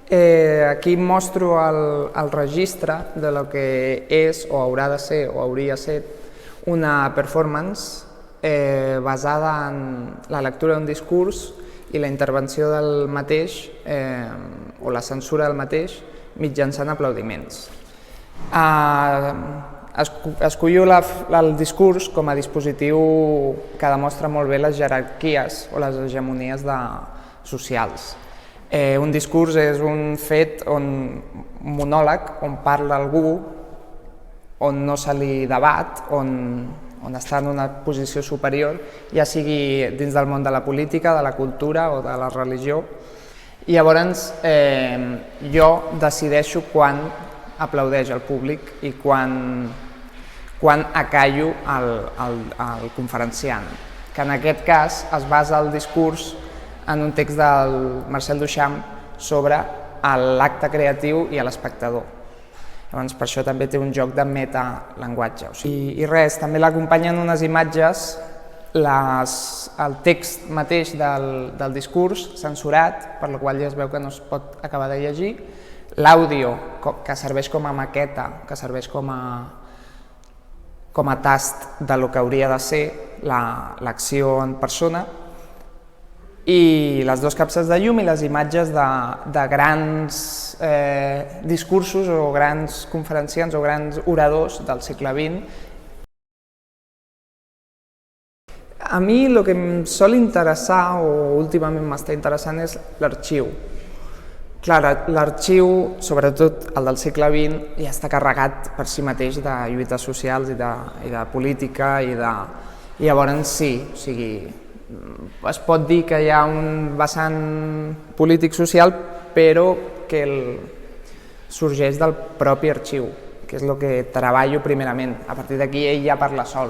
Aquí mostro el registre de lo que és o haurà de ser o hauria de ser una performance basada en la lectura d'un discurs i la intervenció del mateix o la censura del mateix mitjançant aplaudiments. Escollo el discurs com a dispositiu que demostra molt bé les jerarquies o les hegemonies socials. Un discurs és un fet, un monòleg on parla algú, on no se li debat, on està en una posició superior, ja sigui dins del món de la política, de la cultura o de la religió. I llavors jo decideixo quan aplaudeix el públic i quan acallo el conferenciant, que en aquest cas es basa el discurs en un text del Marcel Duchamp sobre l'acte creatiu i l'espectador. Llavors, per això també té un joc de metallenguatge. I res, també l'acompanyen unes imatges, el text mateix del discurs censurat, per la qual ja es veu que no es pot acabar de llegir, l'àudio que serveix com a maqueta, que serveix com a tast del que hauria de ser l'acció en persona, i les dues capses de llum i les imatges de grans discursos o grans conferenciants o grans oradors del segle XX. A mi el que em sol interessar, o últimament m'està interessant, és l'arxiu. Clar, l'arxiu, sobretot el del segle XX, ja està carregat per si mateix de lluites socials i de política i llavors sí, o sigui, es pot dir que hi ha un vessant polític-social, però que sorgeix del propi arxiu, que és el que treballo primerament. A partir d'aquí ell ja parla sol.